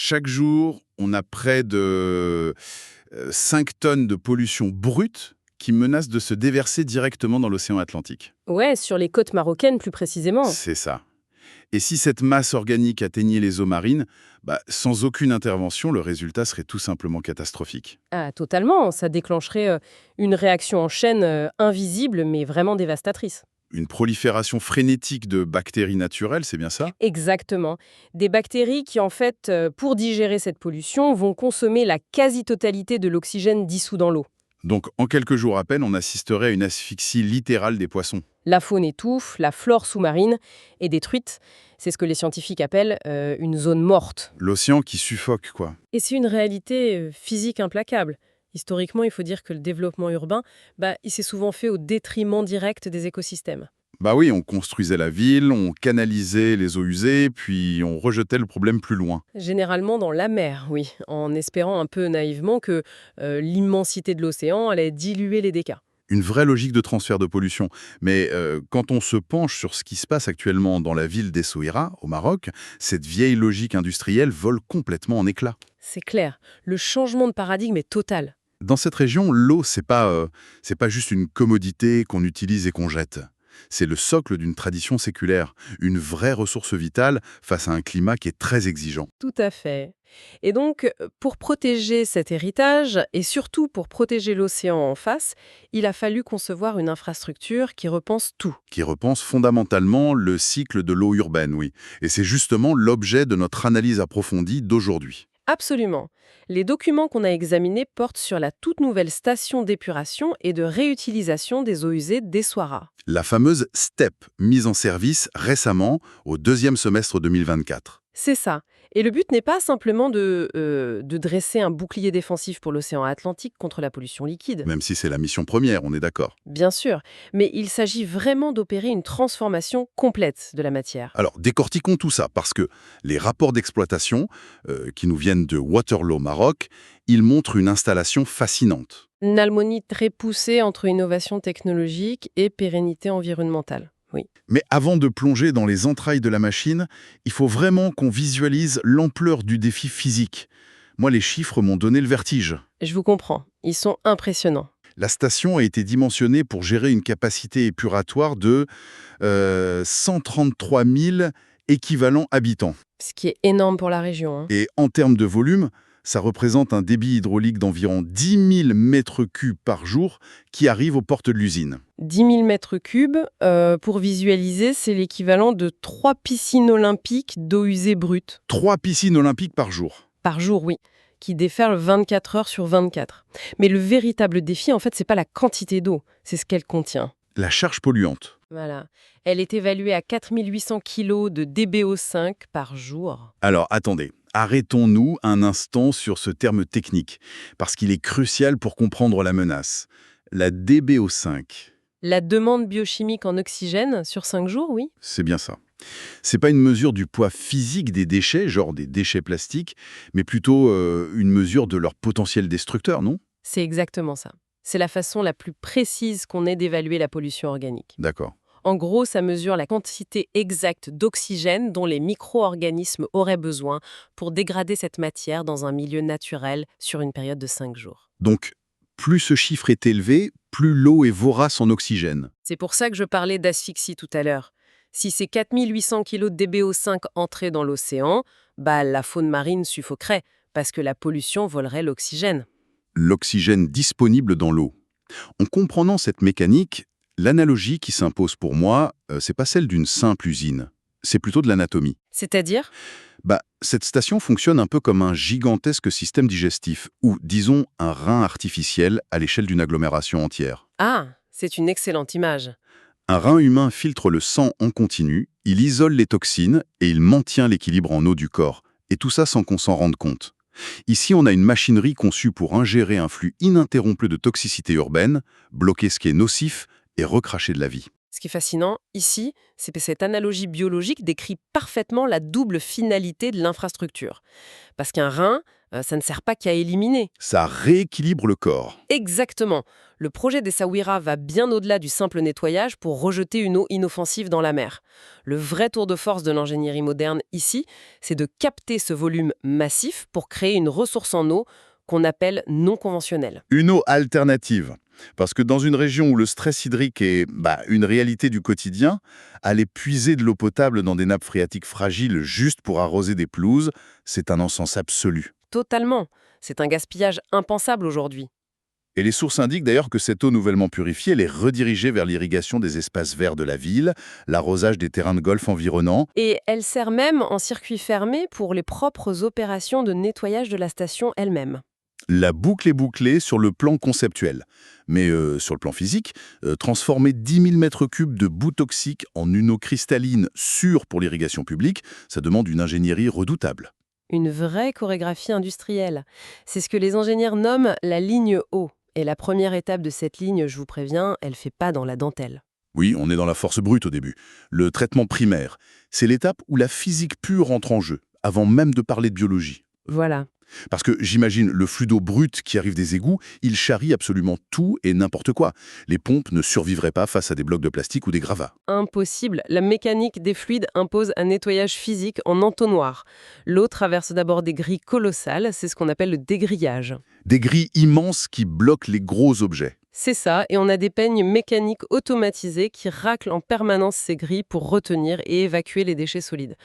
Chaque jour, on a près de 5 tonnes de pollution brute qui menacent de se déverser directement dans l'océan Atlantique. Ouais, sur les côtes marocaines plus précisément. C'est ça. Et si cette masse organique atteignait les eaux marines, sans aucune intervention, le résultat serait tout simplement catastrophique. Ah, totalement, ça déclencherait une réaction en chaîne invisible mais vraiment dévastatrice. Une prolifération frénétique de bactéries naturelles, c'est bien ça? Exactement. Des bactéries qui, en fait, pour digérer cette pollution, vont consommer la quasi-totalité de l'oxygène dissous dans l'eau. Donc, en quelques jours à peine, on assisterait à une asphyxie littérale des poissons. La faune étouffe, la flore sous-marine est détruite. C'est ce que les scientifiques appellent une zone morte. L'océan qui suffoque, quoi. Et c'est une réalité physique implacable. Historiquement, il faut dire que le développement urbain, il s'est souvent fait au détriment direct des écosystèmes. Bah oui, on construisait la ville, on canalisait les eaux usées, puis on rejetait le problème plus loin. Généralement dans la mer, oui, en espérant un peu naïvement que l'immensité de l'océan allait diluer les dégâts. Une vraie logique de transfert de pollution. Mais quand on se penche sur ce qui se passe actuellement dans la ville d'Essaouira, au Maroc, cette vieille logique industrielle vole complètement en éclats. C'est clair, le changement de paradigme est total. Dans cette région, l'eau, c'est pas juste une commodité qu'on utilise et qu'on jette. C'est le socle d'une tradition séculaire, une vraie ressource vitale face à un climat qui est très exigeant. Tout à fait. Et donc, pour protéger cet héritage, et surtout pour protéger l'océan en face, il a fallu concevoir une infrastructure qui repense tout. Qui repense fondamentalement le cycle de l'eau urbaine, oui. Et c'est justement l'objet de notre analyse approfondie d'aujourd'hui. Absolument. Les documents qu'on a examinés portent sur la toute nouvelle station d'épuration et de réutilisation des eaux usées d'Essaouira. La fameuse STEP, mise en service récemment au deuxième semestre 2024. C'est ça. Et le but n'est pas simplement de dresser un bouclier défensif pour l'océan Atlantique contre la pollution liquide. Même si c'est la mission première, on est d'accord. Bien sûr, mais il s'agit vraiment d'opérer une transformation complète de la matière. Alors, décortiquons tout ça, parce que les rapports d'exploitation, qui nous viennent de Waterloo, Maroc, ils montrent une installation fascinante. Une harmonie très poussée entre innovation technologique et pérennité environnementale. Oui. Mais avant de plonger dans les entrailles de la machine, il faut vraiment qu'on visualise l'ampleur du défi physique. Moi, les chiffres m'ont donné le vertige. Je vous comprends, ils sont impressionnants. La station a été dimensionnée pour gérer une capacité épuratoire de 133 000 équivalents habitants. Ce qui est énorme pour la région. Et en termes de volume, ça représente un débit hydraulique d'environ 10 000 mètres cubes par jour qui arrive aux portes de l'usine. 10 000 mètres cubes, pour visualiser, c'est l'équivalent de 3 piscines olympiques d'eau usée brute. 3 piscines olympiques par jour. Par jour, oui, qui déferlent 24 heures sur 24. Mais le véritable défi, en fait, c'est pas la quantité d'eau, c'est ce qu'elle contient. La charge polluante. Voilà. Elle est évaluée à 4 800 kg de DBO5 par jour. Alors, attendez. Arrêtons-nous un instant sur ce terme technique, parce qu'il est crucial pour comprendre la menace. La DBO5. La demande biochimique en oxygène sur 5 jours, oui. C'est bien ça. C'est pas une mesure du poids physique des déchets, genre des déchets plastiques, mais plutôt une mesure de leur potentiel destructeur, non? C'est exactement ça. C'est la façon la plus précise qu'on ait d'évaluer la pollution organique. D'accord. En gros, ça mesure la quantité exacte d'oxygène dont les micro-organismes auraient besoin pour dégrader cette matière dans un milieu naturel sur une période de 5 jours. Donc, plus ce chiffre est élevé, plus l'eau est vorace en oxygène. C'est pour ça que je parlais d'asphyxie tout à l'heure. Si ces 4 800 kg de DBO5 entraient dans l'océan, la faune marine suffoquerait parce que la pollution volerait l'oxygène. L'oxygène disponible dans l'eau. En comprenant cette mécanique, l'analogie qui s'impose pour moi, c'est pas celle d'une simple usine. C'est plutôt de l'anatomie. C'est-à-dire ? Cette station fonctionne un peu comme un gigantesque système digestif, ou disons un rein artificiel à l'échelle d'une agglomération entière. Ah, c'est une excellente image. Un rein humain filtre le sang en continu, il isole les toxines et il maintient l'équilibre en eau du corps. Et tout ça sans qu'on s'en rende compte. Ici, on a une machinerie conçue pour ingérer un flux ininterrompu de toxicité urbaine, bloquer ce qui est nocif et recracher de la vie. Ce qui est fascinant ici, c'est que cette analogie biologique décrit parfaitement la double finalité de l'infrastructure. Parce qu'un rein, ça ne sert pas qu'à éliminer. Ça rééquilibre le corps. Exactement. Le projet d'Essaouira va bien au-delà du simple nettoyage pour rejeter une eau inoffensive dans la mer. Le vrai tour de force de l'ingénierie moderne ici, c'est de capter ce volume massif pour créer une ressource en eau qu'on appelle non conventionnelle. Une eau alternative. Parce que dans une région où le stress hydrique est une réalité du quotidien, aller puiser de l'eau potable dans des nappes phréatiques fragiles juste pour arroser des pelouses, c'est un non-sens absolu. Totalement. C'est un gaspillage impensable aujourd'hui. Et les sources indiquent d'ailleurs que cette eau nouvellement purifiée, elle est redirigée vers l'irrigation des espaces verts de la ville, l'arrosage des terrains de golf environnants. Et elle sert même en circuit fermé pour les propres opérations de nettoyage de la station elle-même. La boucle est bouclée sur le plan conceptuel. Mais sur le plan physique, transformer 10 000 mètres cubes de boue toxique en une eau cristalline sûre pour l'irrigation publique, ça demande une ingénierie redoutable. Une vraie chorégraphie industrielle. C'est ce que les ingénieurs nomment la ligne eau. Et la première étape de cette ligne, je vous préviens, elle fait pas dans la dentelle. Oui, on est dans la force brute au début. Le traitement primaire, c'est l'étape où la physique pure entre en jeu, avant même de parler de biologie. Voilà. Parce que j'imagine le flux d'eau brute qui arrive des égouts, il charrie absolument tout et n'importe quoi. Les pompes ne survivraient pas face à des blocs de plastique ou des gravats. Impossible. La mécanique des fluides impose un nettoyage physique en entonnoir. L'eau traverse d'abord des grilles colossales, c'est ce qu'on appelle le dégrillage. Des grilles immenses qui bloquent les gros objets. C'est ça, et on a des peignes mécaniques automatisées qui raclent en permanence ces grilles pour retenir et évacuer les déchets solides.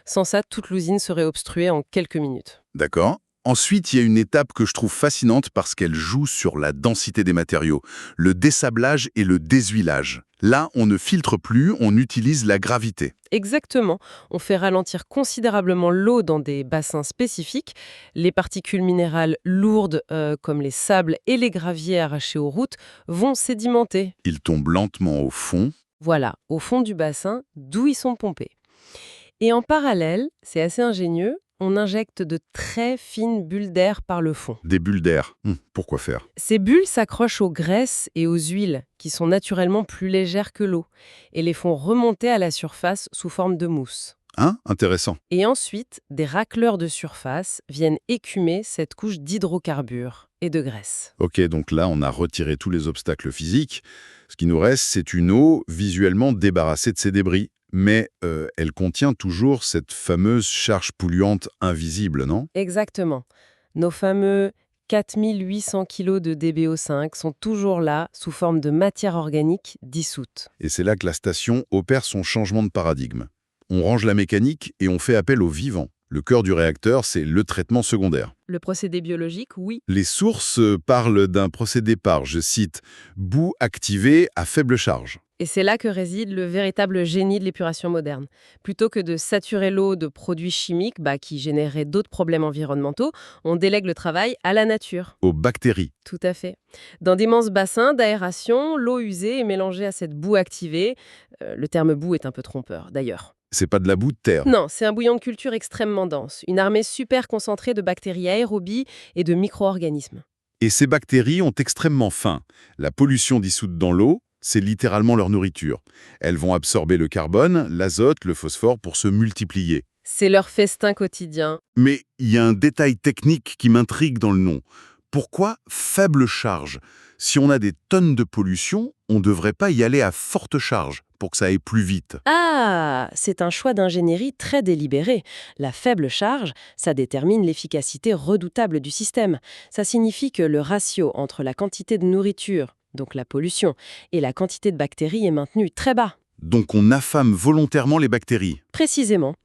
Sans ça, toute l'usine serait obstruée en quelques minutes. D'accord ? Ensuite, il y a une étape que je trouve fascinante parce qu'elle joue sur la densité des matériaux, le dessablage et le déshuilage. Là, on ne filtre plus, on utilise la gravité. Exactement. On fait ralentir considérablement l'eau dans des bassins spécifiques. Les particules minérales lourdes, comme les sables et les graviers arrachés aux routes, vont sédimenter. Ils tombent lentement au fond. Voilà, au fond du bassin, d'où ils sont pompés. Et en parallèle, c'est assez ingénieux, on injecte de très fines bulles d'air par le fond. Des bulles d'air. Pourquoi faire? Ces bulles s'accrochent aux graisses et aux huiles, qui sont naturellement plus légères que l'eau, et les font remonter à la surface sous forme de mousse. Intéressant. Et ensuite, des racleurs de surface viennent écumer cette couche d'hydrocarbures et de graisse. Ok, donc là, on a retiré tous les obstacles physiques. Ce qui nous reste, c'est une eau visuellement débarrassée de ses débris. Mais elle contient toujours cette fameuse charge polluante invisible, non? Exactement. Nos fameux 4800 kg de DBO5 sont toujours là, sous forme de matière organique dissoute. Et c'est là que la station opère son changement de paradigme. On range la mécanique et on fait appel au vivant. Le cœur du réacteur, c'est le traitement secondaire. Le procédé biologique, oui. Les sources parlent d'un procédé par, je cite, « boue activée à faible charge ». Et c'est là que réside le véritable génie de l'épuration moderne. Plutôt que de saturer l'eau de produits chimiques qui généreraient d'autres problèmes environnementaux, on délègue le travail à la nature. Aux bactéries. Tout à fait. Dans d'immenses bassins d'aération, l'eau usée est mélangée à cette boue activée. Le terme boue est un peu trompeur, d'ailleurs. C'est pas de la boue de terre. Non, c'est un bouillon de culture extrêmement dense. Une armée super concentrée de bactéries aérobies et de micro-organismes. Et ces bactéries ont extrêmement faim. La pollution dissoute dans l'eau, c'est littéralement leur nourriture. Elles vont absorber le carbone, l'azote, le phosphore pour se multiplier. C'est leur festin quotidien. Mais il y a un détail technique qui m'intrigue dans le nom. Pourquoi faible charge? Si on a des tonnes de pollution, on ne devrait pas y aller à forte charge pour que ça aille plus vite. Ah, c'est un choix d'ingénierie très délibéré. La faible charge, ça détermine l'efficacité redoutable du système. Ça signifie que le ratio entre la quantité de nourriture, donc la pollution, et la quantité de bactéries est maintenu très bas. Donc on affame volontairement les bactéries. Précisément.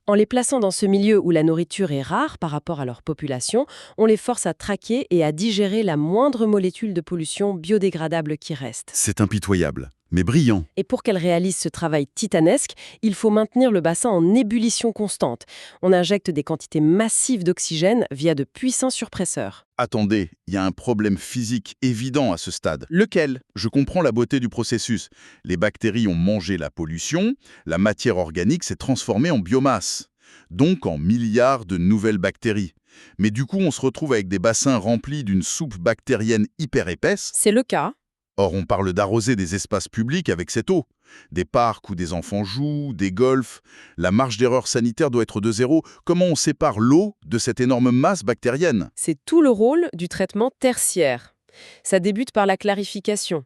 En les plaçant dans ce milieu où la nourriture est rare par rapport à leur population, on les force à traquer et à digérer la moindre molécule de pollution biodégradable qui reste. C'est impitoyable, mais brillant. Et pour qu'elles réalisent ce travail titanesque, il faut maintenir le bassin en ébullition constante. On injecte des quantités massives d'oxygène via de puissants surpresseurs. Attendez, il y a un problème physique évident à ce stade. Lequel? Je comprends la beauté du processus. Les bactéries ont mangé la pollution, la matière organique s'est transformée en biomasse, donc en milliards de nouvelles bactéries. Mais du coup, on se retrouve avec des bassins remplis d'une soupe bactérienne hyper épaisse. C'est le cas. Or, on parle d'arroser des espaces publics avec cette eau. Des parcs où des enfants jouent, des golfs. La marge d'erreur sanitaire doit être de zéro. Comment on sépare l'eau de cette énorme masse bactérienne? C'est tout le rôle du traitement tertiaire. Ça débute par la clarification.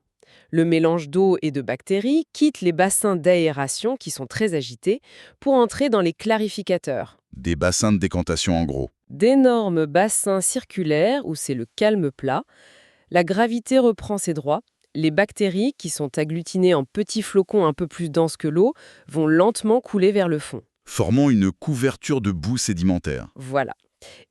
Le mélange d'eau et de bactéries quitte les bassins d'aération qui sont très agités pour entrer dans les clarificateurs. Des bassins de décantation en gros. D'énormes bassins circulaires où c'est le calme plat. La gravité reprend ses droits. Les bactéries, qui sont agglutinées en petits flocons un peu plus denses que l'eau, vont lentement couler vers le fond. Formant une couverture de boue sédimentaire. Voilà.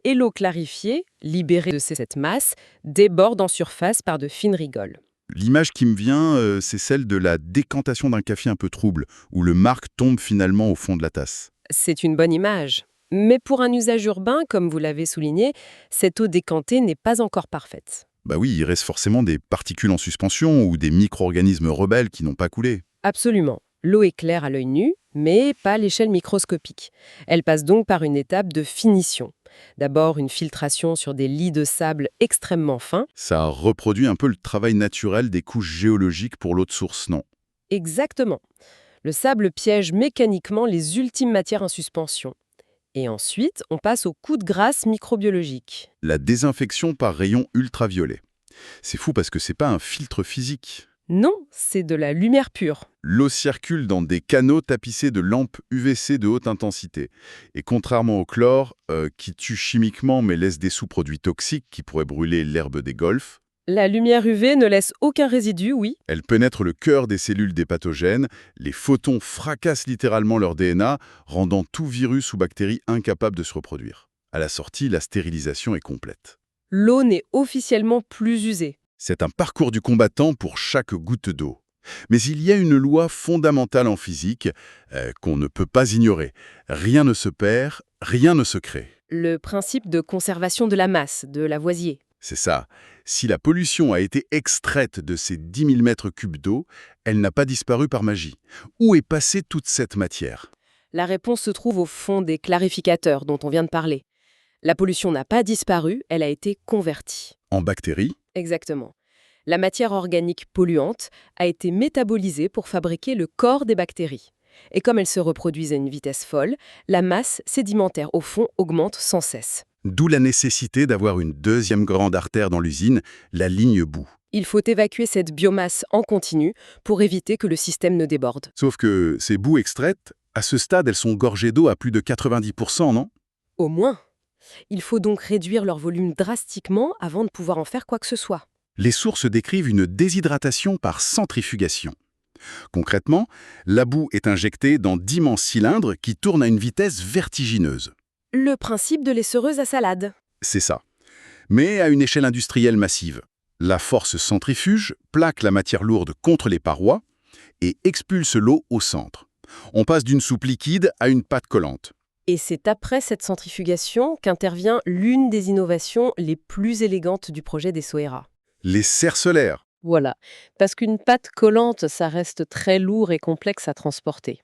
Et l'eau clarifiée, libérée de cette masse, déborde en surface par de fines rigoles. L'image qui me vient, c'est celle de la décantation d'un café un peu trouble, où le marc tombe finalement au fond de la tasse. C'est une bonne image. Mais pour un usage urbain, comme vous l'avez souligné, cette eau décantée n'est pas encore parfaite. Bah oui, il reste forcément des particules en suspension ou des micro-organismes rebelles qui n'ont pas coulé. Absolument. L'eau est claire à l'œil nu, mais pas à l'échelle microscopique. Elle passe donc par une étape de finition. D'abord, une filtration sur des lits de sable extrêmement fins. Ça reproduit un peu le travail naturel des couches géologiques pour l'eau de source, non? Exactement. Le sable piège mécaniquement les ultimes matières en suspension. Et ensuite, on passe au coup de grâce microbiologique. La désinfection par rayons ultraviolets. C'est fou parce que c'est pas un filtre physique. Non, c'est de la lumière pure. L'eau circule dans des canaux tapissés de lampes UVC de haute intensité. Et contrairement au chlore, qui tue chimiquement mais laisse des sous-produits toxiques qui pourraient brûler l'herbe des golfs, La lumière UV ne laisse aucun résidu, oui. elle pénètre le cœur des cellules des pathogènes, les photons fracassent littéralement leur DNA, rendant tout virus ou bactérie incapable de se reproduire. À la sortie, la stérilisation est complète. L'eau n'est officiellement plus usée. C'est un parcours du combattant pour chaque goutte d'eau. Mais il y a une loi fondamentale en physique qu'on ne peut pas ignorer. Rien ne se perd, rien ne se crée. Le principe de conservation de la masse, de Lavoisier. C'est ça. Si la pollution a été extraite de ces 10 000 mètres cubes d'eau, elle n'a pas disparu par magie. Où est passée toute cette matière? La réponse se trouve au fond des clarificateurs dont on vient de parler. La pollution n'a pas disparu, elle a été convertie. En bactéries? Exactement. La matière organique polluante a été métabolisée pour fabriquer le corps des bactéries. Et comme elles se reproduisent à une vitesse folle, la masse sédimentaire au fond augmente sans cesse. D'où la nécessité d'avoir une deuxième grande artère dans l'usine, la ligne boue. Il faut évacuer cette biomasse en continu pour éviter que le système ne déborde. Sauf que ces boues extraites, à ce stade, elles sont gorgées d'eau à plus de 90%, non? Au moins. Il faut donc réduire leur volume drastiquement avant de pouvoir en faire quoi que ce soit. Les sources décrivent une déshydratation par centrifugation. Concrètement, la boue est injectée dans d'immenses cylindres qui tournent à une vitesse vertigineuse. Le principe de l'essereuse à salade. C'est ça. Mais à une échelle industrielle massive. La force centrifuge plaque la matière lourde contre les parois et expulse l'eau au centre. On passe d'une soupe liquide à une pâte collante. Et c'est après cette centrifugation qu'intervient l'une des innovations les plus élégantes du projet des Soera. Les serres solaires. Voilà, parce qu'une pâte collante, ça reste très lourd et complexe à transporter.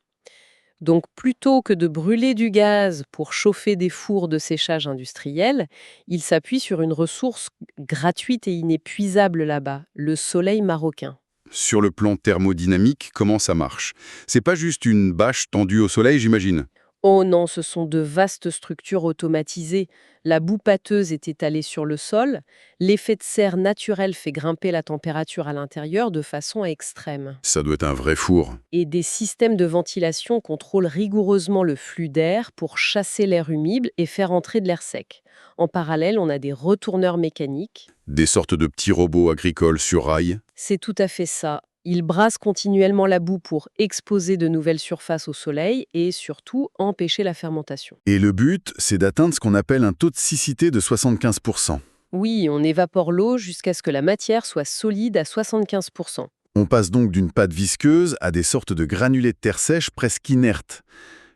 Donc plutôt que de brûler du gaz pour chauffer des fours de séchage industriels, il s'appuie sur une ressource gratuite et inépuisable là-bas, le soleil marocain. Sur le plan thermodynamique, comment ça marche? C'est pas juste une bâche tendue au soleil, j'imagine. Oh non, ce sont de vastes structures automatisées. La boue pâteuse est étalée sur le sol. L'effet de serre naturel fait grimper la température à l'intérieur de façon extrême. Ça doit être un vrai four. Et des systèmes de ventilation contrôlent rigoureusement le flux d'air pour chasser l'air humide et faire entrer de l'air sec. En parallèle, on a des retourneurs mécaniques. Des sortes de petits robots agricoles sur rail. C'est tout à fait ça. Ils brassent continuellement la boue pour exposer de nouvelles surfaces au soleil et surtout empêcher la fermentation. Et le but, c'est d'atteindre ce qu'on appelle un taux de siccité de 75%. Oui, on évapore l'eau jusqu'à ce que la matière soit solide à 75%. On passe donc d'une pâte visqueuse à des sortes de granulés de terre sèche presque inertes.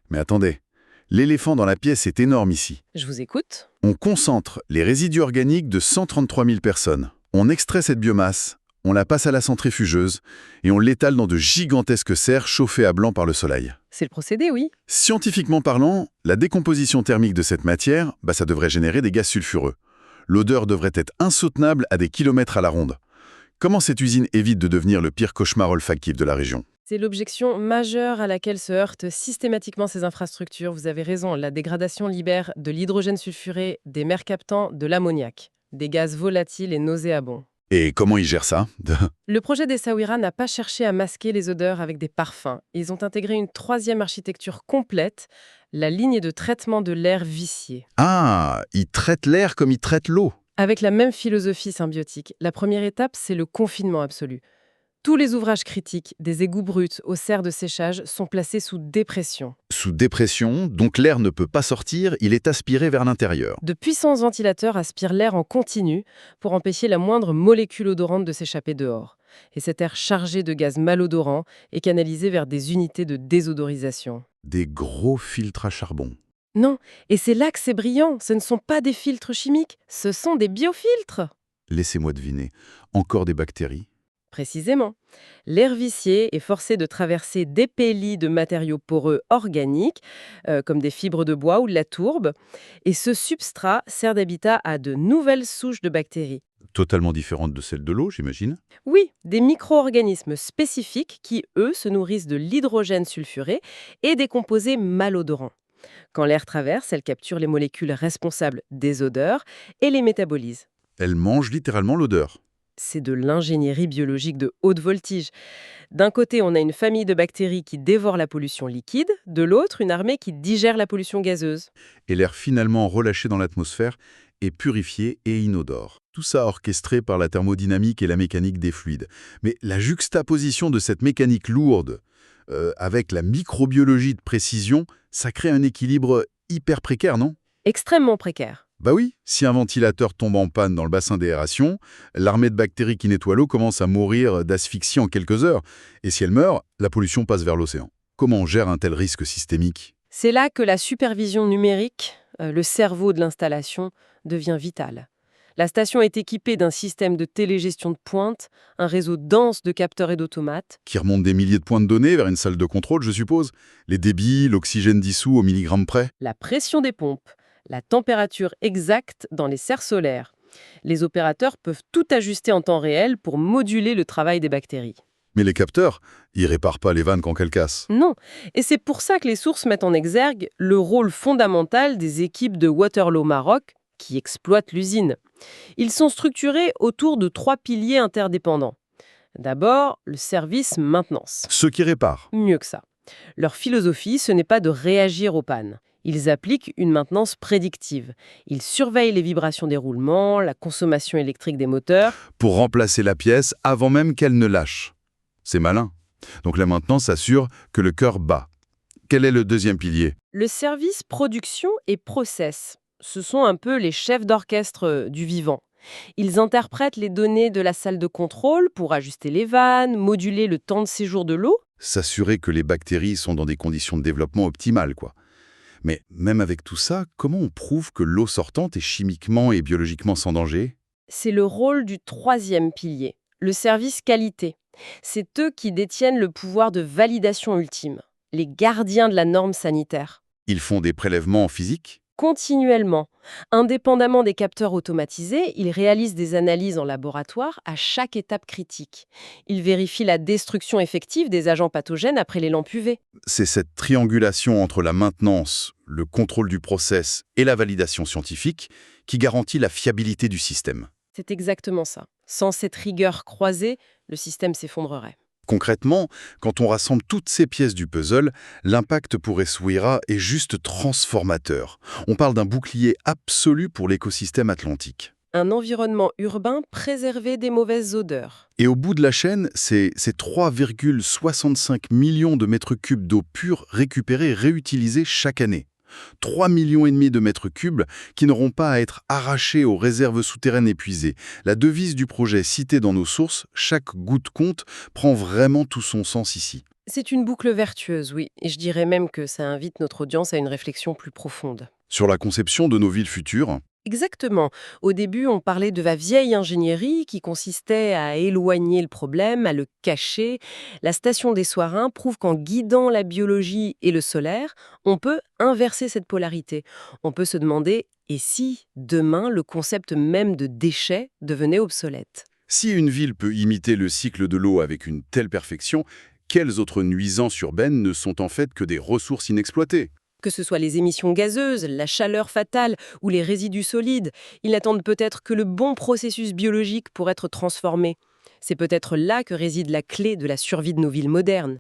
Mais attendez, l'éléphant dans la pièce est énorme ici. Je vous écoute. On concentre les résidus organiques de 133 000 personnes. On extrait cette biomasse, on la passe à la centrifugeuse et on l'étale dans de gigantesques serres chauffées à blanc par le soleil. C'est le procédé, oui. Scientifiquement parlant, la décomposition thermique de cette matière, ça devrait générer des gaz sulfureux. L'odeur devrait être insoutenable à des kilomètres à la ronde. Comment cette usine évite de devenir le pire cauchemar olfactif de la région? C'est l'objection majeure à laquelle se heurtent systématiquement ces infrastructures. Vous avez raison, la dégradation libère de l'hydrogène sulfuré, des mers captant de l'ammoniac, des gaz volatiles et nauséabonds. Et comment ils gèrent ça? Le projet d'Essaouira n'a pas cherché à masquer les odeurs avec des parfums. Ils ont intégré une troisième architecture complète, la ligne de traitement de l'air vicié. Ah, ils traitent l'air comme ils traitent l'eau. Avec la même philosophie symbiotique, la première étape, c'est le confinement absolu. Tous les ouvrages critiques, des égouts bruts aux serres de séchage, sont placés sous dépression. Sous dépression, donc l'air ne peut pas sortir, il est aspiré vers l'intérieur. De puissants ventilateurs aspirent l'air en continu pour empêcher la moindre molécule odorante de s'échapper dehors. Et cet air chargé de gaz malodorants est canalisé vers des unités de désodorisation. Des gros filtres à charbon. Non, et c'est là que c'est brillant, ce ne sont pas des filtres chimiques, ce sont des biofiltres. Laissez-moi deviner. Encore des bactéries? Précisément. L'air vicié est forcé de traverser d'épais lits de matériaux poreux organiques, comme des fibres de bois ou de la tourbe, et ce substrat sert d'habitat à de nouvelles souches de bactéries. Totalement différentes de celles de l'eau, j'imagine. Oui, des micro-organismes spécifiques qui, eux, se nourrissent de l'hydrogène sulfuré et des composés malodorants. Quand l'air traverse, elle capture les molécules responsables des odeurs et les métabolise. Elles mangent littéralement l'odeur. C'est de l'ingénierie biologique de haute voltige. D'un côté, on a une famille de bactéries qui dévorent la pollution liquide, de l'autre, une armée qui digère la pollution gazeuse. Et l'air finalement relâché dans l'atmosphère est purifié et inodore. Tout ça orchestré par la thermodynamique et la mécanique des fluides. Mais la juxtaposition de cette mécanique lourde avec la microbiologie de précision, ça crée un équilibre hyper précaire, non? Extrêmement précaire. Bah oui, si un ventilateur tombe en panne dans le bassin d'aération, l'armée de bactéries qui nettoie l'eau commence à mourir d'asphyxie en quelques heures. Et si elle meurt, la pollution passe vers l'océan. Comment on gère un tel risque systémique? C'est là que la supervision numérique, le cerveau de l'installation, devient vitale. La station est équipée d'un système de télégestion de pointe, un réseau dense de capteurs et d'automates. Qui remonte des milliers de points de données vers une salle de contrôle, je suppose. Les débits, l'oxygène dissous au milligramme près. La pression des pompes, la température exacte dans les serres solaires. Les opérateurs peuvent tout ajuster en temps réel pour moduler le travail des bactéries. Mais les capteurs, ils réparent pas les vannes quand elles cassent. Non, et c'est pour ça que les sources mettent en exergue le rôle fondamental des équipes de Waterloo Maroc qui exploitent l'usine. Ils sont structurés autour de 3 piliers interdépendants. D'abord, le service maintenance. Ceux qui réparent. Mieux que ça. Leur philosophie, ce n'est pas de réagir aux pannes. Ils appliquent une maintenance prédictive. Ils surveillent les vibrations des roulements, la consommation électrique des moteurs. Pour remplacer la pièce avant même qu'elle ne lâche. C'est malin. Donc la maintenance assure que le cœur bat. Quel est le deuxième pilier? Le service production et process. Ce sont un peu les chefs d'orchestre du vivant. Ils interprètent les données de la salle de contrôle pour ajuster les vannes, moduler le temps de séjour de l'eau. S'assurer que les bactéries sont dans des conditions de développement optimales, quoi. Mais même avec tout ça, comment on prouve que l'eau sortante est chimiquement et biologiquement sans danger? C'est le rôle du troisième pilier, le service qualité. C'est eux qui détiennent le pouvoir de validation ultime, les gardiens de la norme sanitaire. Ils font des prélèvements en physique? Continuellement. Indépendamment des capteurs automatisés, ils réalisent des analyses en laboratoire à chaque étape critique. Ils vérifient la destruction effective des agents pathogènes après les lampes UV. C'est cette triangulation entre la maintenance, le contrôle du process et la validation scientifique qui garantit la fiabilité du système. C'est exactement ça. Sans cette rigueur croisée, le système s'effondrerait. Concrètement, quand on rassemble toutes ces pièces du puzzle, l'impact pour Essaouira est juste transformateur. On parle d'un bouclier absolu pour l'écosystème atlantique. Un environnement urbain préservé des mauvaises odeurs. Et au bout de la chaîne, c'est 3,65 millions de mètres cubes d'eau pure récupérés et réutilisés chaque année. 3,5 millions de mètres cubes qui n'auront pas à être arrachés aux réserves souterraines épuisées. La devise du projet citée dans nos sources, chaque goutte compte, prend vraiment tout son sens ici. C'est une boucle vertueuse, oui, et je dirais même que ça invite notre audience à une réflexion plus profonde. Sur la conception de nos villes futures, Exactement. Au début, on parlait de la vieille ingénierie qui consistait à éloigner le problème, à le cacher. La station des Soirins prouve qu'en guidant la biologie et le solaire, on peut inverser cette polarité. On peut se demander, et si, demain, le concept même de déchets devenait obsolète? si une ville peut imiter le cycle de l'eau avec une telle perfection, quelles autres nuisances urbaines ne sont en fait que des ressources inexploitées? Que ce soit les émissions gazeuses, la chaleur fatale ou les résidus solides, ils n'attendent peut-être que le bon processus biologique pour être transformés. C'est peut-être là que réside la clé de la survie de nos villes modernes.